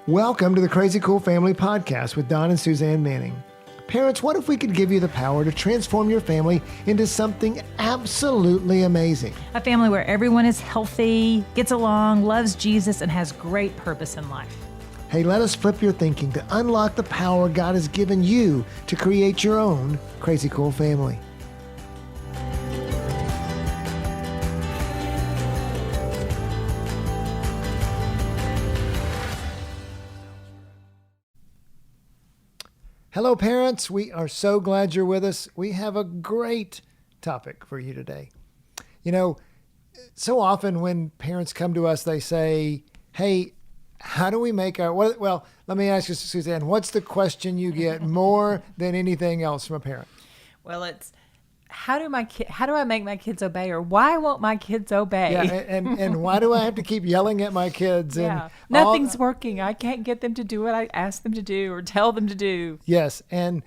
Welcome to the Crazy Cool Family Podcast with Don and Suzanne Manning. Parents, what if we could give you the power to transform your family into something absolutely amazing? A family where everyone is healthy, gets along, loves Jesus, and has great purpose in life. Hey, let us flip your thinking to unlock the power God has given you to create your own Crazy Cool family. Hello, parents. We are so glad you're with us. We have a great topic for you today. You know, so often when parents come to us, they say, hey, how do we make our, well, let me ask you, Suzanne, what's the question you get more than anything else from a parent? Well, it's how do I make my kids obey, or why won't my kids obey? Yeah, and why do I have to keep yelling at my kids? Yeah, nothing's working. I can't get them to do what I ask them to do or tell them to do. Yes, and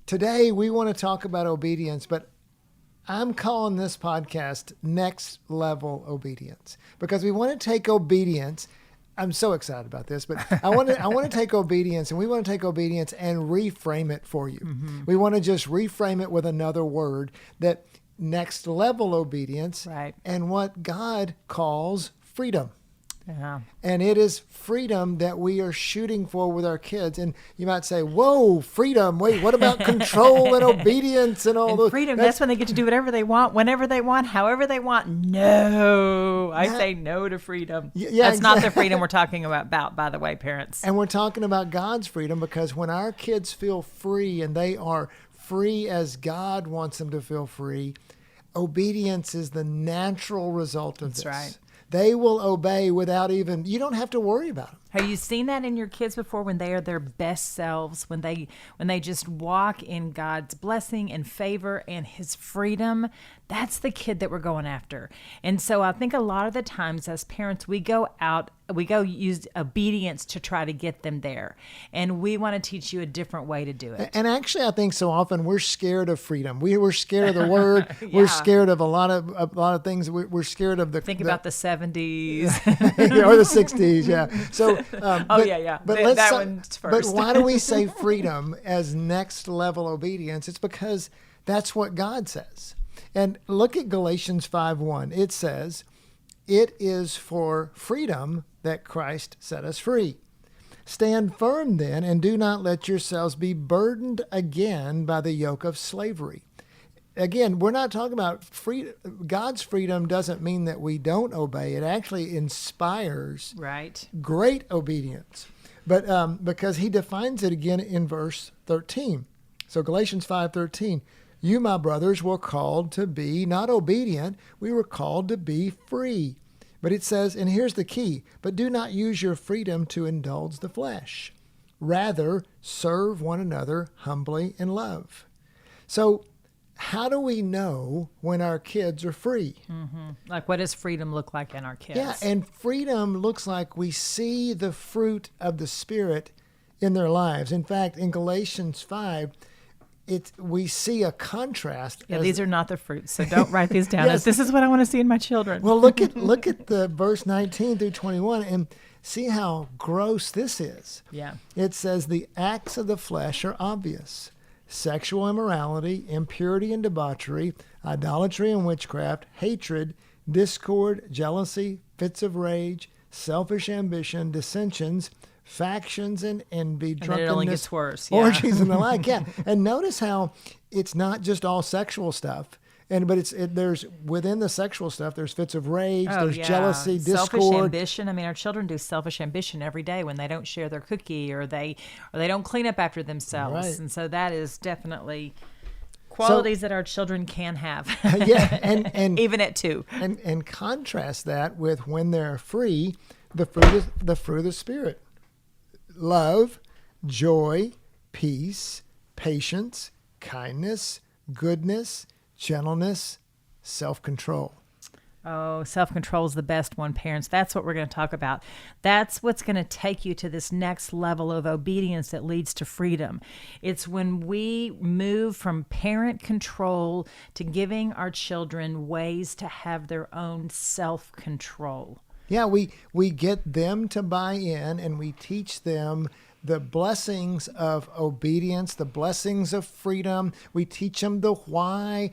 today we want to talk about obedience, but I'm calling this podcast Next Level Obedience because we want to take obedience. I'm so excited about this, but I want to take obedience, and we want to take obedience and reframe it for you. Mm-hmm. We want to just reframe it with another word, that next level obedience, right, and what God calls freedom. Yeah. And it is freedom that we are shooting for with our kids. And you might say, whoa, freedom. Wait, what about control and obedience and all those? Freedom, that's when they get to do whatever they want, whenever they want, however they want. No, I say no to freedom. Yeah, that's not the freedom we're talking about, by the way, parents. And we're talking about God's freedom, because when our kids feel free and they are free as God wants them to feel free, obedience is the natural result of this. That's right. They will obey without even, you don't have to worry about them. Have you seen that in your kids before, when they are their best selves, when they just walk in God's blessing and favor and his freedom? That's the kid that we're going after. And so I think a lot of the times as parents, we go use obedience to try to get them there. And we want to teach you a different way to do it. And actually, I think so often we're scared of freedom. We're scared of the word. Yeah. We're scared of a lot of things. We're scared of Think about the 70s. or the 60s, yeah. So, But that one's first. But why do we say freedom as next level obedience? It's because that's what God says. And look at Galatians 5:1. It says, "It is for freedom that Christ set us free. Stand firm then, and do not let yourselves be burdened again by the yoke of slavery." Again, we're not talking about freedom. God's freedom doesn't mean that we don't obey. It actually inspires great obedience. But because he defines it again in verse 13. So Galatians 5:13, "You, my brothers, were called to be not obedient. We were called to be free." But it says, and here's the key, "But do not use your freedom to indulge the flesh. Rather, serve one another humbly in love." So how do we know when our kids are free? Mm-hmm. Like, what does freedom look like in our kids? Yeah, and freedom looks like we see the fruit of the Spirit in their lives. In fact, in Galatians 5, we see a contrast. Yeah, these are not the fruits, so don't write these down. Yes. This is what I want to see in my children. Well, look at the verse 19 through 21 and see how gross this is. Yeah. It says, "The acts of the flesh are obvious: sexual immorality, impurity and debauchery, idolatry and witchcraft, hatred, discord, jealousy, fits of rage, selfish ambition, dissensions, factions and envy, drunkenness, it only gets worse. Yeah. orgies and the like." Yeah. And notice how it's not just all sexual stuff. But there's within the sexual stuff, there's fits of rage, there's jealousy, discord. Selfish ambition. I mean, our children do selfish ambition every day when they don't share their cookie or they don't clean up after themselves. Right. And so that is definitely qualities that our children can have. Yeah, and even at 2. And contrast that with when they're free, the fruit of the Spirit: love, joy, peace, patience, kindness, goodness, gentleness, self-control. Oh, self-control is the best one, parents. That's what we're going to talk about. That's what's going to take you to this next level of obedience that leads to freedom. It's when we move from parent control to giving our children ways to have their own self-control. Yeah, we get them to buy in, and we teach them the blessings of obedience, the blessings of freedom. We teach them the why.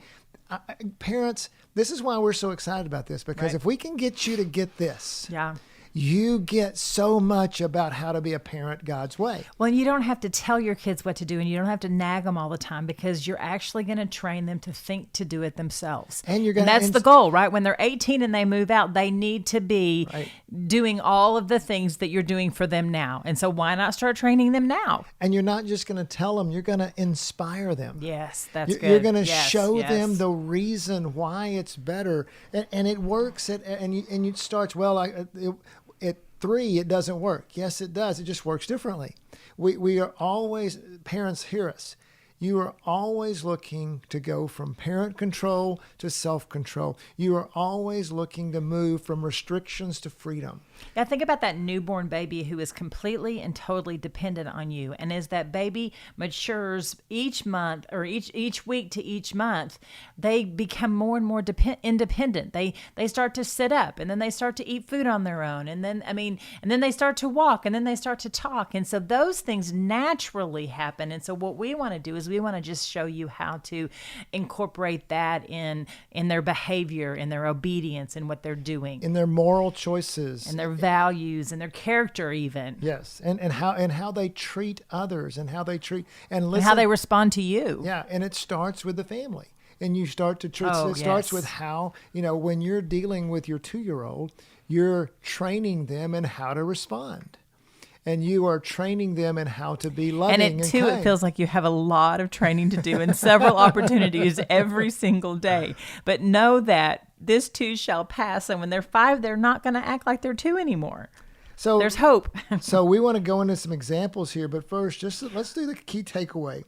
Parents, this is why we're so excited about this, because Right. if we can get you to get this, Yeah. you get so much about how to be a parent God's way. Well, and you don't have to tell your kids what to do, and you don't have to nag them all the time, because you're actually going to train them to think to do it themselves. And you're gonna that's the goal, right? When they're 18 and they move out, they need to be Right. doing all of the things that you're doing for them now. And so why not start training them now? And you're not just going to tell them, you're going to inspire them. Yes, that's You're, good. you're going to Yes, show yes. them the reason why it's better, and it works. And it starts well. At 3, it doesn't work. Yes, it does. It just works differently. We are always, parents, hear us. You are always looking to go from parent control to self-control. You are always looking to move from restrictions to freedom. Yeah, think about that newborn baby who is completely and totally dependent on you. And as that baby matures each month, or each week to each month, they become more and more independent. They start to sit up, and then they start to eat food on their own. And then they start to walk, and then they start to talk. And so those things naturally happen. And so what we want to do is we want to just show you how to incorporate that in their behavior, in their obedience, in what they're doing, In their moral choices. and their values, and their character, even. Yes, and how they treat others, and how they treat and And listen. how they respond to you. Yeah, and it starts with the family, and you start to treat. Oh, It starts yes. with how when you're dealing with your 2-year-old, you're training them in how to respond, and you are training them in how to be loving And and it kind. feels like you have a lot of training to do and several opportunities every single day. But know that this too shall pass, and when they're 5, they're not going to act like they're 2 anymore. So There's hope. So we want to go into some examples here, but first, let's do the key takeaway.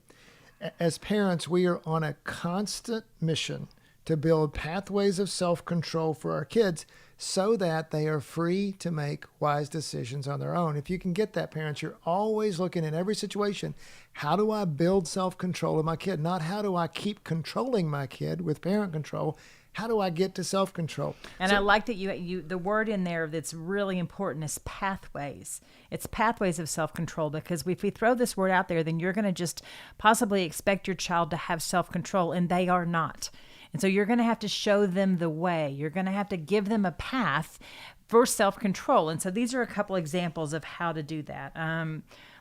As parents, we are on a constant mission to build pathways of self-control for our kids so that they are free to make wise decisions on their own. If you can get that, parents, you're always looking in every situation, how do I build self-control in my kid? Not how do I keep controlling my kid with parent control? How do I get to self-control? And I like that you the word in there that's really important is pathways. It's pathways of self-control, because if we throw this word out there, then you're going to just possibly expect your child to have self-control, and they are not. And so you're going to have to show them the way. You're going to have to give them a path for self-control. And so these are a couple examples of how to do that.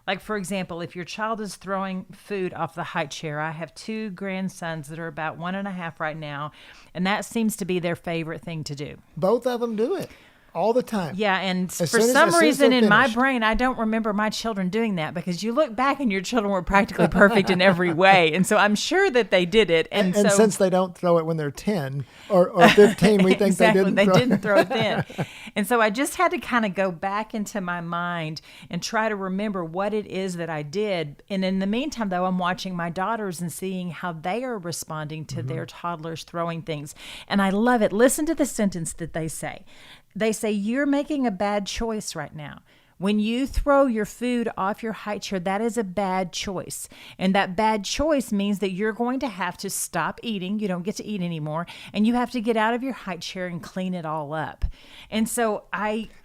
Like, for example, if your child is throwing food off the high chair, I have 2 grandsons that are about 1.5 right now, and that seems to be their favorite thing to do. Both of them do it all the time. Yeah, and As for soon as- some as soon as reason they're in my finished. brain, I don't remember my children doing that, because you look back and your children were practically perfect in every way. And so I'm sure that they did it. And so, since they don't throw it when they're 10 or 15, we think exactly, they didn't throw it then. And so I just had to kind of go back into my mind and try to remember what it is that I did. And in the meantime, though, I'm watching my daughters and seeing how they are responding to their toddlers throwing things. And I love it. Listen to the sentence that they say. They say, "You're making a bad choice right now. When you throw your food off your high chair, that is a bad choice. And that bad choice means that you're going to have to stop eating. You don't get to eat anymore. And you have to get out of your high chair and clean it all up." And so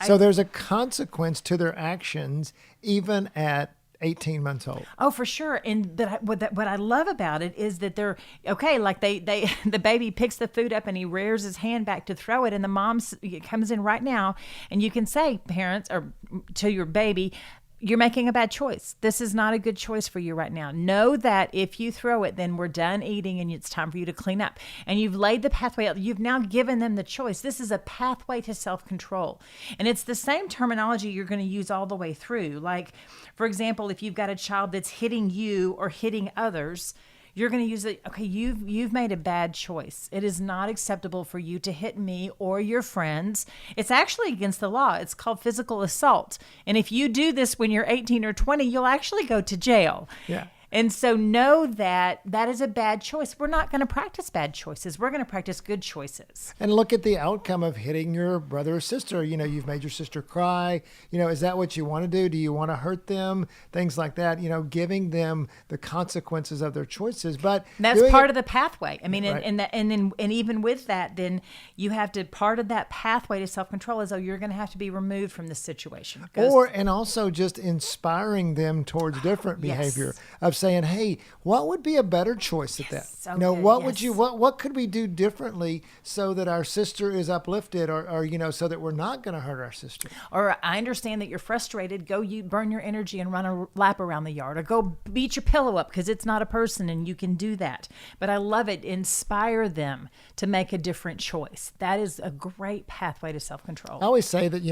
So there's a consequence to their actions, even at 18 months old. Oh, for sure. And what I love about it is that they're okay. Like they the baby picks the food up and he rears his hand back to throw it, and the mom comes in right now, and you can say, parents, or to your baby, "You're making a bad choice. This is not a good choice for you right now. Know that if you throw it, then we're done eating and it's time for you to clean up." And you've laid the pathway out. You've now given them the choice. This is a pathway to self-control. And it's the same terminology you're going to use all the way through. Like, for example, if you've got a child that's hitting you or hitting others, you're going to use it. Okay, you've made a bad choice. It is not acceptable for you to hit me or your friends. It's actually against the law. It's called physical assault. And if you do this when you're 18 or 20, you'll actually go to jail. Yeah. And so know that that is a bad choice. We're not going to practice bad choices. We're going to practice good choices. And look at the outcome of hitting your brother or sister. You've made your sister cry. Is that what you want to do? Do you want to hurt them? Things like that. Giving them the consequences of their choices. But that's part of the pathway. I mean, Right. and even with that, then you have to, part of that pathway to self-control is, you're going to have to be removed from this situation. And also just inspiring them towards different behavior of saying, hey, what would be a better choice at that? So What good, would what could we do differently so that our sister is uplifted or so that we're not going to hurt our sister? Or I understand that you're frustrated. Go, you burn your energy and run a lap around the yard, or go beat your pillow up because it's not a person and you can do that. But I love it. Inspire them to make a different choice. That is a great pathway to self-control. I always say that,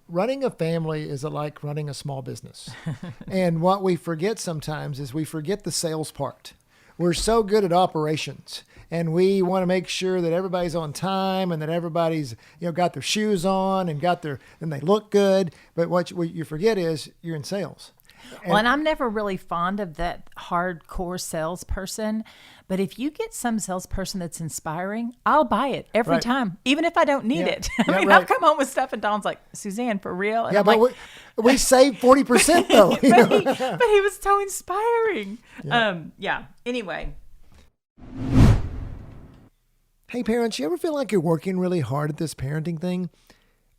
running a family is like running a small business. And what we forget sometimes is we forget the sales part. We're so good at operations, and we want to make sure that everybody's on time and that everybody's, got their shoes on and they look good. But what you forget is you're in sales. And I'm never really fond of that hardcore salesperson. But if you get some salesperson that's inspiring, I'll buy it every Right. time, even if I don't need Yeah. it. Yeah, I've right. come home with stuff and Dawn's like, Suzanne, for real? And Yeah, I'm but like, we saved 40% though. but he was so inspiring. Anyway. Hey parents, you ever feel like you're working really hard at this parenting thing,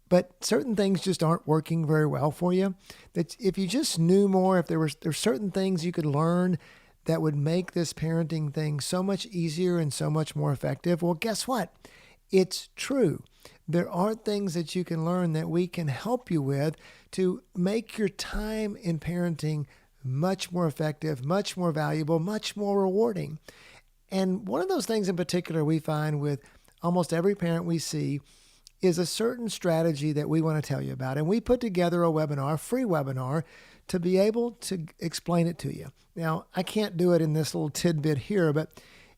but certain things just aren't working very well for you? That if you just knew more, if there's certain things you could learn that would make this parenting thing so much easier and so much more effective, well, guess what? It's true. There are things that you can learn that we can help you with to make your time in parenting much more effective, much more valuable, much more rewarding. And one of those things in particular we find with almost every parent we see is a certain strategy that we want to tell you about. And we put together a webinar, a free webinar, to be able to explain it to you. Now, I can't do it in this little tidbit here, but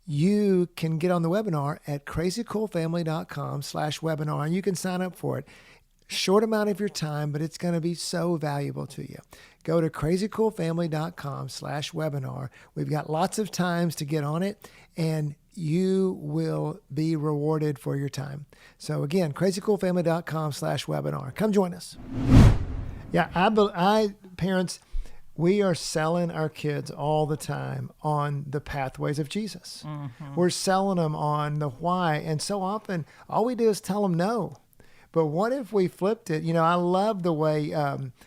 you can get on the webinar at crazycoolfamily.com/webinar, and you can sign up for it. Short amount of your time, but it's going to be so valuable to you. Go to crazycoolfamily.com/webinar. We've got lots of times to get on it, and you will be rewarded for your time. So again, crazycoolfamily.com/webinar. Come join us. Yeah, parents, we are selling our kids all the time on the pathways of Jesus. Mm-hmm. We're selling them on the why. And so often all we do is tell them no. But what if we flipped it? I love the way,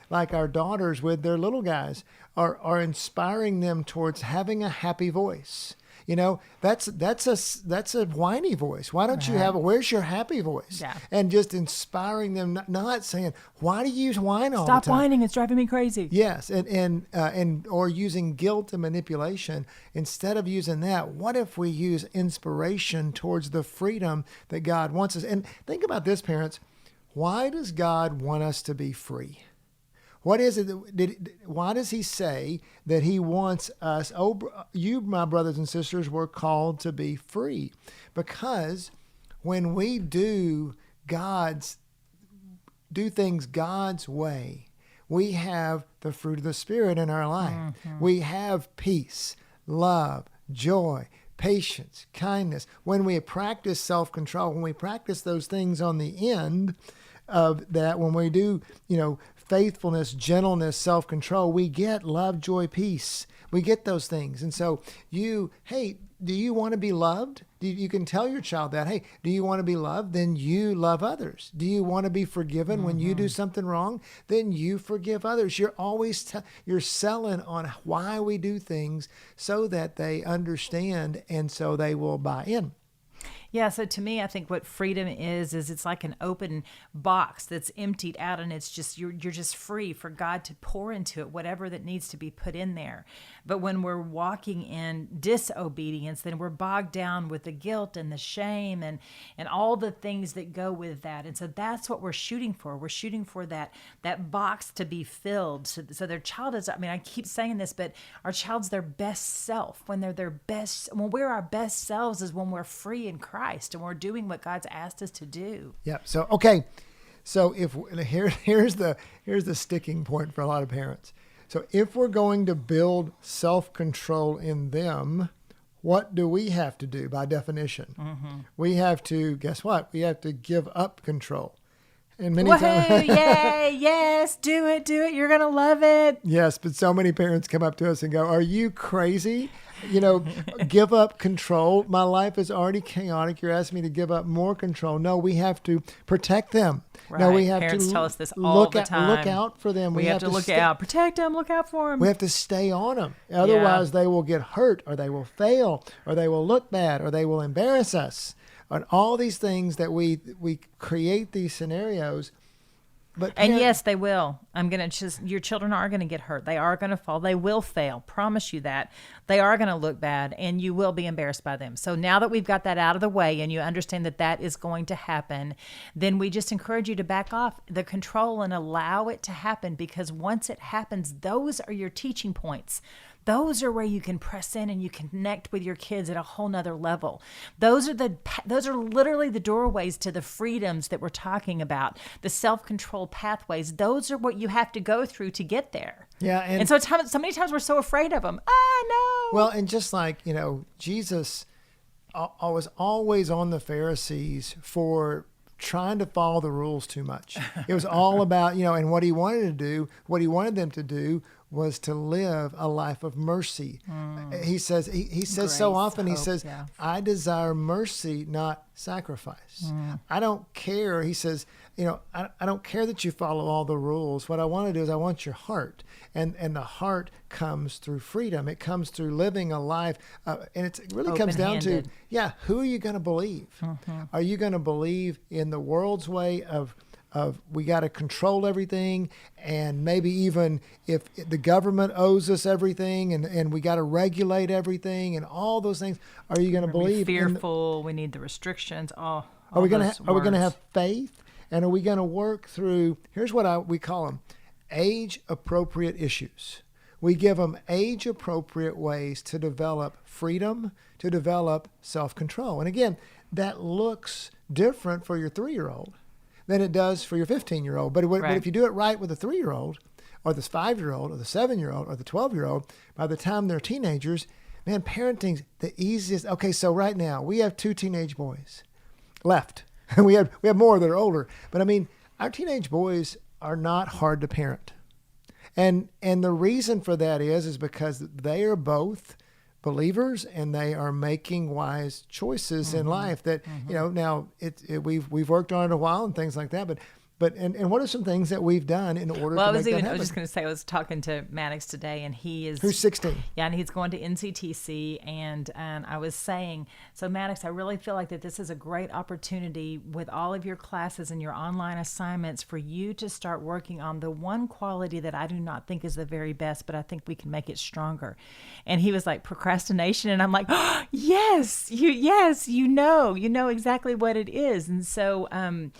like our daughters with their little guys are inspiring them towards having a happy voice. That's a whiny voice. Why don't you have where's your happy voice? Yeah. And just inspiring them, not saying, why do you whine all the time? Stop whining. It's driving me crazy. Yes. And or using guilt and manipulation. Instead of using that, what if we use inspiration towards the freedom that God wants us? And think about this, parents. Why does God want us to be free? What is it? Why does he say that he wants us? Oh, you, my brothers and sisters, were called to be free. Because when we do things God's way, we have the fruit of the Spirit in our life. Mm-hmm. We have peace, love, joy, patience, kindness. When we practice self-control, when we practice those things on the end of that, when we do, faithfulness, gentleness, self-control, we get love, joy, peace. We get those things. And so do you want to be loved? You can tell your child that, hey, do you want to be loved? Then you love others. Do you want to be forgiven when you do something wrong? Then you forgive others. You're always, you're selling on why we do things so that they understand and so they will buy in. Yeah, so to me, I think what freedom is it's like an open box that's emptied out, and it's just you're just free for God to pour into it whatever that needs to be put in there. But when we're walking in disobedience, then we're bogged down with the guilt and the shame and all the things that go with that. And so that's what we're shooting for. We're shooting for that box to be filled. So their child is, I keep saying this, but our child's their best self. When we're our best selves is when we're free in Christ and we're doing what God's asked us to do. Yeah. So, okay. So here's the sticking point for a lot of parents. So if we're going to build self-control in them, what do we have to do by definition? We have to, guess what? We have to give up control. And many times, Woohoo! Yay! Yes, do it. You're gonna love it. yes, but so many parents come up to us and go, "Are you crazy? Give up control. My life is already chaotic. You're asking me to give up more control." No, we have to protect them. No, we Right. have Parents to tell us this all the time. Look out for them. We have to look out, protect them, look out for them. We have to stay on them. Otherwise, they will get hurt, or they will fail, or they will look bad, or they will embarrass us. And all these things that we create these scenarios. But And yes, they will. Your children are going to get hurt. They are going to fall. They will fail. Promise you that. They are going to look bad, and you will be embarrassed by them. So now that we've got that out of the way and you understand that that is going to happen, then we just encourage you to back off the control and allow it to happen, because once it happens, those are your teaching points. Those are where you can press in and you connect with your kids at a whole nother level. Those are literally the doorways to the freedoms that we're talking about, the self-control pathways. Those are what you have to go through to get there. Yeah, and so many times we're so afraid of them. No. Well, and just like, Jesus was always on the Pharisees for trying to follow the rules too much. It was all about, and what he wanted them to do was to live a life of mercy. He says so Grace, often, he hope, says, yeah. I desire mercy, not sacrifice. I don't care. He says, I don't care that you follow all the rules. What I want to do is I want your heart. And the heart comes through freedom. It comes through living a life. And it really comes down to, Open-handed. who are you going to believe? Are you going to believe in the world's way of we got to control everything, and maybe even if the government owes us everything, and we got to regulate everything and all those things? Are you going to believe fearful? We need the restrictions. Are we going to have faith? And are we going to work through? Here's what we call them: age appropriate issues. We give them age appropriate ways to develop freedom, to develop self-control. And again, that looks different for your 3-year-old than it does for your 15-year-old. But if you do it right with a 3-year-old, or the 5-year-old, or the 7-year-old, or the 12-year-old, by the time they're teenagers, man, parenting's the easiest. Okay, so right now we have 2 teenage boys left. we have more that are older. But I mean, our teenage boys are not hard to parent. And the reason for that is because they are both believers, and they are making wise choices in life that, now we've worked on it a while and things like that, but what are some things that we've done in order to make that happen? I was just going to say, I was talking to Maddox today, and who's 16. Yeah, and he's going to NCTC, and I was saying, so Maddox, I really feel like that this is a great opportunity with all of your classes and your online assignments for you to start working on the one quality that I do not think is the very best, but I think we can make it stronger. And he was like, procrastination, and I'm like, oh, yes, you know exactly what it is. And so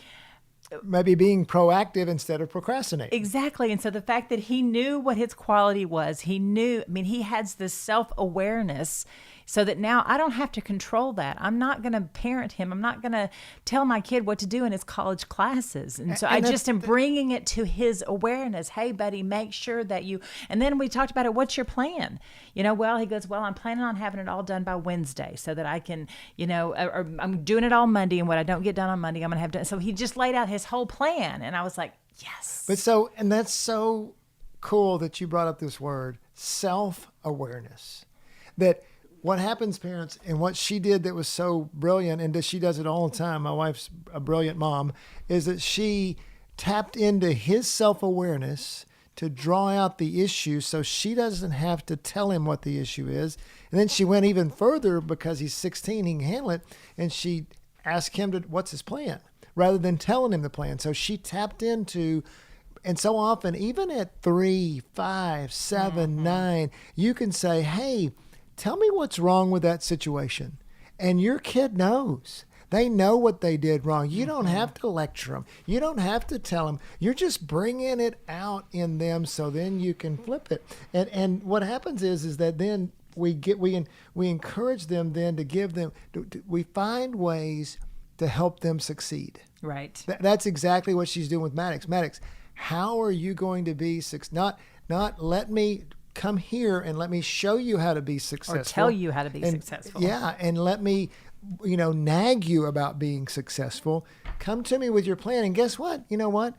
maybe being proactive instead of procrastinating. Exactly. And so the fact that he knew what his quality was, he has this self-awareness, so that now I don't have to control that. I'm not going to parent him. I'm not going to tell my kid what to do in his college classes. And so I just am bringing it to his awareness. Hey, buddy, make sure that you, and then we talked about it. What's your plan? He goes, well, I'm planning on having it all done by Wednesday so that I can, or I'm doing it all Monday, and what I don't get done on Monday, I'm going to have done. So he just laid out his whole plan. And I was like, yes. And that's so cool that you brought up this word, self-awareness. That what happens, parents, and what she did that was so brilliant, and she does it all the time, my wife's a brilliant mom, is that she tapped into his self-awareness to draw out the issue so she doesn't have to tell him what the issue is. And then she went even further, because he's 16, he can handle it, and she asked him what's his plan, rather than telling him the plan. So she tapped into, and so often, even at 3, 5, 7, 9, you can say, hey, tell me what's wrong with that situation. And your kid knows. They know what they did wrong. You don't have to lecture them. You don't have to tell them. You're just bringing it out in them, so then you can flip it. And what happens is that then we encourage them then to give them, we find ways to help them succeed. Right. That's exactly what she's doing with Maddox. Maddox, how are you going to be not let me come here and let me show you how to be successful. Or tell you how to be And, successful. Yeah, and let me, nag you about being successful. Come to me with your plan. And guess what? You know what?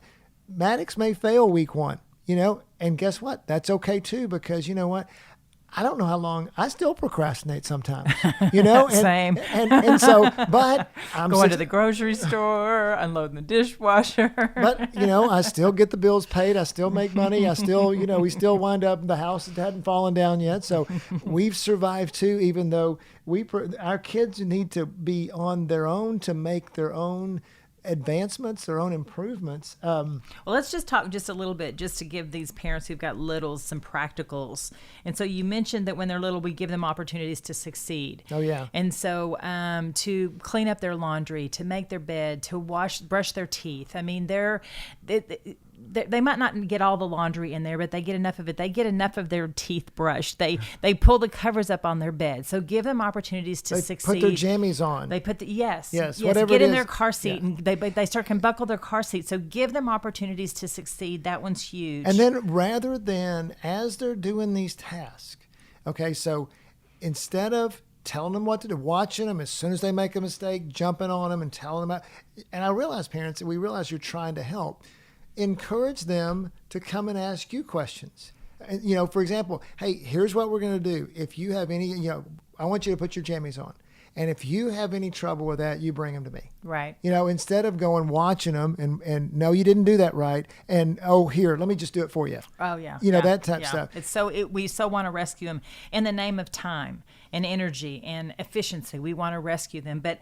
Maddox may fail week 1, and guess what? That's okay too, because you know what? I don't know how long. I still procrastinate sometimes, And, Same. And so, but I'm Going to the grocery store, unloading the dishwasher. But I still get the bills paid. I still make money. I still, we still wind up in the house that hadn't fallen down yet. So we've survived too, even though our kids need to be on their own to make their own advancements, their own improvements. Well, let's just talk just a little bit, just to give these parents who've got littles some practicals. And so you mentioned that when they're little, we give them opportunities to succeed. Oh, yeah. And so to clean up their laundry, to make their bed, to brush their teeth. I mean, they might not get all the laundry in there, but they get enough of it. They get enough of their teeth brushed. They pull the covers up on their bed. So give them opportunities to succeed. Put their jammies on. They put yes, whatever get in is. their car seat, Yeah. and they start can buckle their car seat. So give them opportunities to succeed. That one's huge. And then rather than as they're doing these tasks, okay, so instead of telling them what to do, watching them as soon as they make a mistake, jumping on them and telling them. And I realize, parents, we realize you're trying to help. Encourage them to come and ask you questions. And, for example, hey, here's what we're going to do. If you have any, I want you to put your jammies on. And if you have any trouble with that, you bring them to me. Right. Instead of going watching them and no, you didn't do that right. And, oh, here, let me just do it for you. Oh, yeah. That type of stuff. We so want to rescue them in the name of time and energy and efficiency. We want to rescue them. But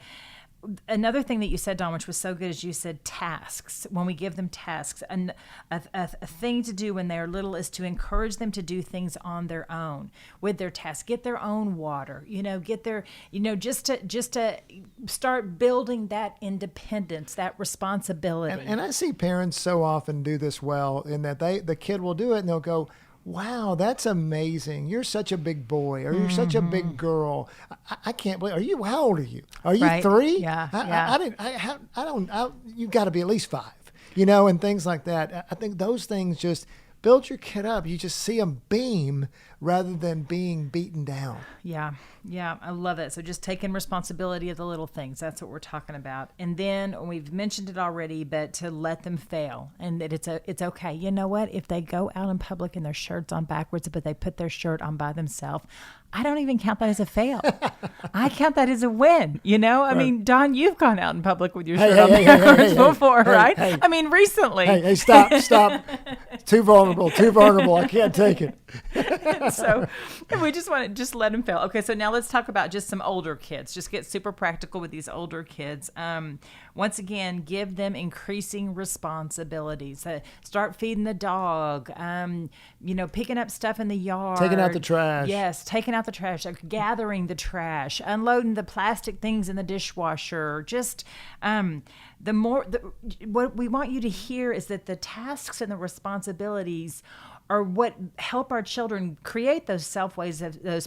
another thing that you said, Don, which was so good, is you said tasks. When we give them tasks, and a thing to do when they're little is to encourage them to do things on their own with their tasks. Get their own water. Get their just to start building that independence, that responsibility. And I see parents so often do this well, in that the kid will do it and they'll go, wow, that's amazing. You're such a big boy, or you're such a big girl. I can't believe. How old are you? Are you Right. 3? Yeah. I don't, you've got to be at least 5, and things like that. I think those things just build your kid up. You just see them beam rather than being beaten down. Yeah, I love it. So just taking responsibility of the little things. That's what we're talking about. And then we've mentioned it already, but to let them fail, and that it's okay. You know what? If they go out in public and their shirt's on backwards, but they put their shirt on by themselves, I don't even count that as a fail. I count that as a win. I mean, Don, you've gone out in public with your shirt on backwards before, right? I mean, recently. Hey, stop. Too vulnerable. I can't take it. So we just want to let them fail. Okay, so now let's talk about just some older kids. Just get super practical with these older kids. Once again, give them increasing responsibilities. Start feeding the dog. Picking up stuff in the yard. Taking out the trash. Yes, taking out the trash. Gathering the trash. Unloading the plastic things in the dishwasher. Just what we want you to hear is that the tasks and the responsibilities are what help our children create those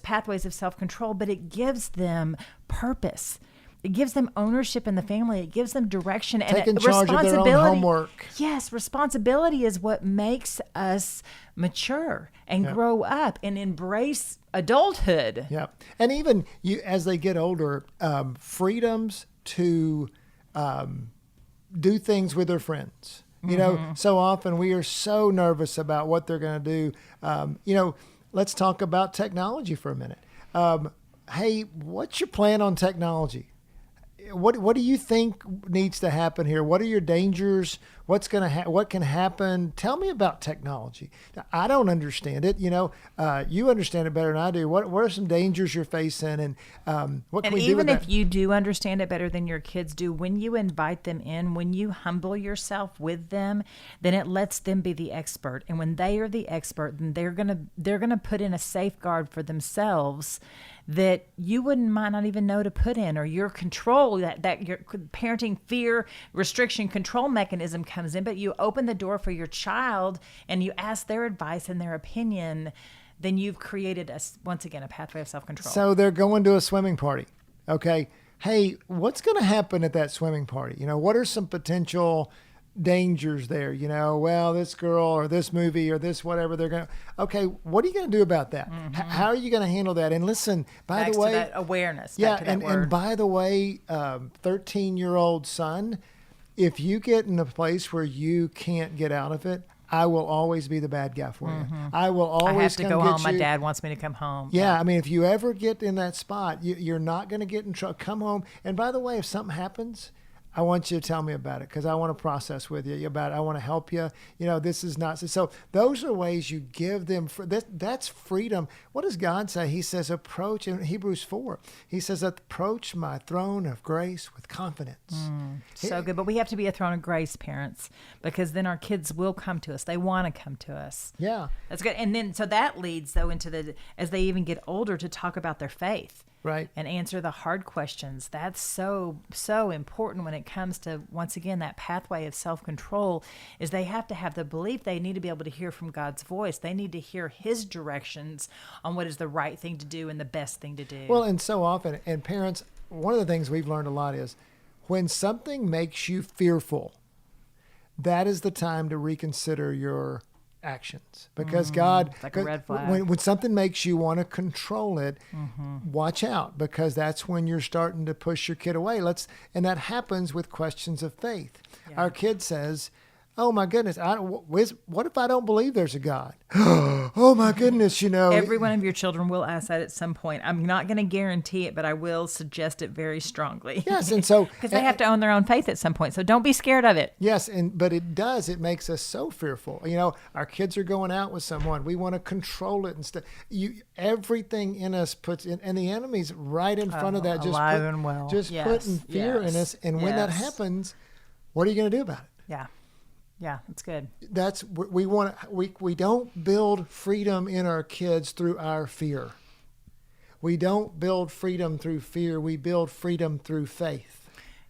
pathways of self-control, but it gives them purpose. It gives them ownership in the family. It gives them direction and taking charge of their own homework. Yes, responsibility is what makes us mature and grow up and embrace adulthood. Yeah, and even as they get older, freedoms to do things with their friends. So often we are so nervous about what they're going to do. Let's talk about technology for a minute. Hey, what's your plan on technology? What do you think needs to happen here? What are your dangers? What can happen? Tell me about technology. Now, I don't understand it. You understand it better than I do. What are some dangers you're facing, and what can we do with that? And even if you do understand it better than your kids do, when you invite them in, when you humble yourself with them, then it lets them be the expert. And when they are the expert, then they're gonna put in a safeguard for themselves that you might not even know to put in, or your control, that your parenting fear, restriction, control mechanism comes in, but you open the door for your child and you ask their advice and their opinion, then you've created once again a pathway of self-control. So they're going to a swimming party. Okay. Hey, what's going to happen at that swimming party? What are some potential dangers there. Well, this girl or this movie or this whatever they're going to. Okay, what are you going to do about that? How are you going to handle that? And listen, by Back the way, to that awareness. yeah, Back to that and word. by the way, 13-year-old son, if you get in a place where you can't get out of it, I will always be the bad guy for you. I will always I have to come go get home. My you. dad wants me to come home. Yeah, I mean, if you ever get in that spot, you're not going to get in trouble. Come home. And by the way, if something happens, I want you to tell me about it because I want to process with you about it. I want to help you. This is not so. Those are ways you give them. That's freedom. What does God say? He says, approach in Hebrews 4. He says, approach my throne of grace with confidence. So good. But we have to be a throne of grace, parents, because then our kids will come to us. They want to come to us. Yeah. That's good. And then, so that leads, though, into as they even get older, to talk about their faith. Right. And answer the hard questions. That's so important when it comes to, once again, that pathway of self-control, is they have to have the belief they need to be able to hear from God's voice. They need to hear his directions on what is the right thing to do and the best thing to do. Well, and so often, and parents, one of the things we've learned a lot is when something makes you fearful, that is the time to reconsider your actions, because God, like a red flag. when something makes you want to control it, watch out, because that's when you're starting to push your kid away. And that happens with questions of faith. Yeah. Our kid says, oh my goodness, what if I don't believe there's a God? Oh my goodness, Every one of your children will ask that at some point. I'm not going to guarantee it, but I will suggest it very strongly. Yes, and so because they have to own their own faith at some point. So don't be scared of it. Yes, but it makes us so fearful. Our kids are going out with someone. We want to control it and stuff. Everything in us puts in, and the enemy's right in front of that. Alive and well. Just Yes, putting fear in us. And when that yes. happens, what are you going to do about it? Yeah. Yeah, that's good. We don't build freedom in our kids through our fear. We don't build freedom through fear. We build freedom through faith.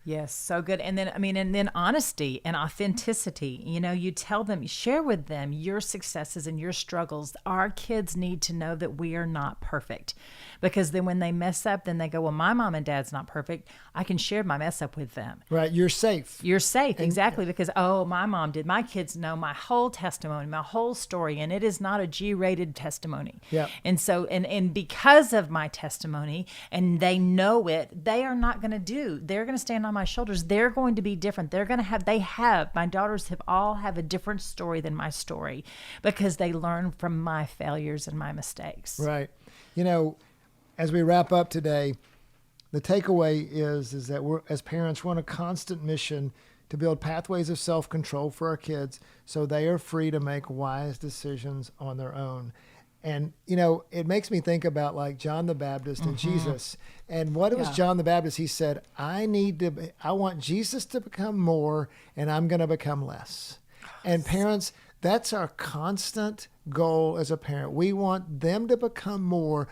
Yes, so good. And then honesty and authenticity. You tell them, share with them your successes and your struggles. Our kids need to know that we are not perfect, because then when they mess up, then they go, well, my mom and dad's not perfect. I can share my mess up with them. Right, you're safe. You're safe, exactly, because, my mom did. My kids know my whole testimony, my whole story, and it is not a G-rated testimony. Yeah. And so, and because of my testimony, and they know it, they are not going to they're going to stand on my shoulders. They're going to be different. They're going to my daughters all have a different story than my story, because they learn from my failures and my mistakes. Right. As we wrap up today, the takeaway is that we're, as parents, we're on a constant mission to build pathways of self-control for our kids so they are free to make wise decisions on their own. And, it makes me think about like John the Baptist and Jesus. And what was John the Baptist? He said, I want Jesus to become more, and I'm going to become less. And parents, that's our constant goal as a parent. We want them to become more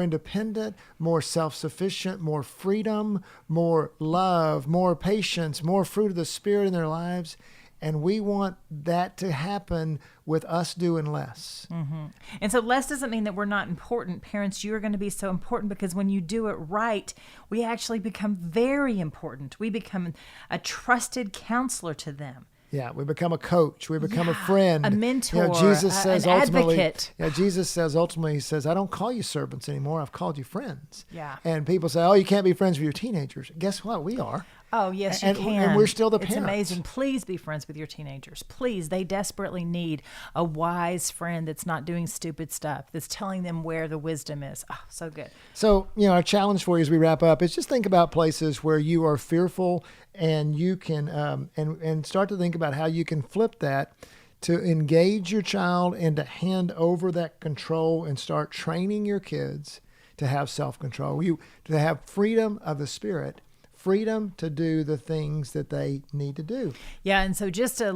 independent, more self-sufficient, more freedom, more love, more patience, more fruit of the Spirit in their lives. And we want that to happen with us doing less. Mm-hmm. And so less doesn't mean that we're not important. Parents, you are going to be so important, because when you do it right, we actually become very important. We become a trusted counselor to them. Yeah, we become a coach. We become a friend, a mentor, Jesus says an ultimately, advocate. Yeah, Jesus says ultimately, he says, I don't call you servants anymore. I've called you friends. Yeah. And people say, oh, you can't be friends with your teenagers. Guess what? We are. Oh, yes, you can. And we're still the It's parents. amazing. Please be friends with your teenagers. Please. They desperately need a wise friend that's not doing stupid stuff, that's telling them where the wisdom is. Oh, so good. So, our challenge for you as we wrap up is just think about places where you are fearful, and you can, and start to think about how you can flip that to engage your child and to hand over that control and start training your kids to have self-control. To have freedom of the Spirit, freedom to do the things that they need to do. Yeah, and so just a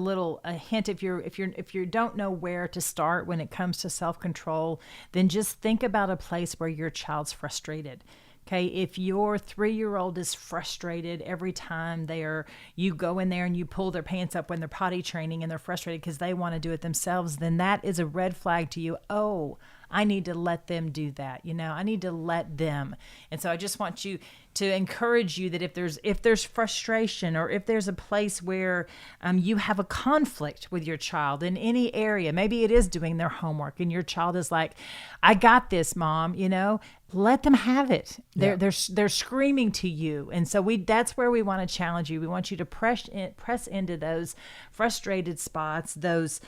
hint, if you don't know where to start when it comes to self-control, then just think about a place where your child's frustrated. Okay, if your 3-year-old is frustrated every time you go in there and you pull their pants up when they're potty training and they're frustrated because they want to do it themselves, then that is a red flag to you. Oh, I need to let them do that. I need to let them. And so I just want you to encourage you that if there's frustration, or if there's a place where you have a conflict with your child in any area, maybe it is doing their homework and your child is like, I got this, Mom, let them have it. Yeah. They're screaming to you. And so that's where we want to challenge you. We want you to press into those frustrated spots, those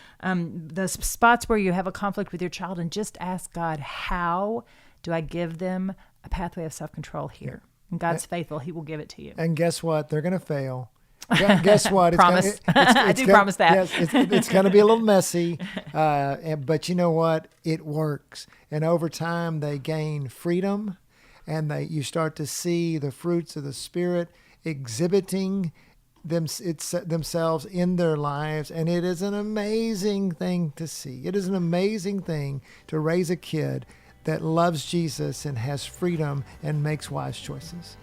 spots where you have a conflict with your child, and just ask God, how do I give them a pathway of self-control here? And God's faithful. He will give it to you. And guess what? They're going to fail. Guess what? Promise. I do promise that. Yes, it's going to be a little messy, but you know what? It works. And over time, they gain freedom, and you start to see the fruits of the Spirit exhibiting themselves in their lives. And it is an amazing thing to see. It is an amazing thing to raise a kid that loves Jesus and has freedom and makes wise choices.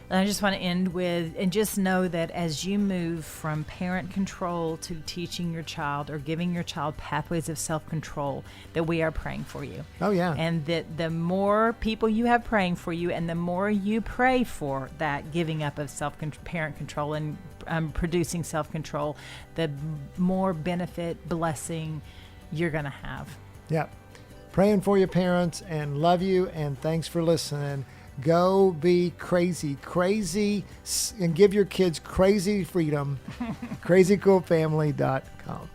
And I just want to end with, and just know that as you move from parent control to teaching your child or giving your child pathways of self-control, that we are praying for you. Oh, yeah. And that the more people you have praying for you, and the more you pray for that giving up of parent control and producing self-control, the more benefit, blessing you're going to have. Yeah. Praying for your parents, and love you, and thanks for listening. Go be crazy, and give your kids crazy freedom. crazycoolfamily.com.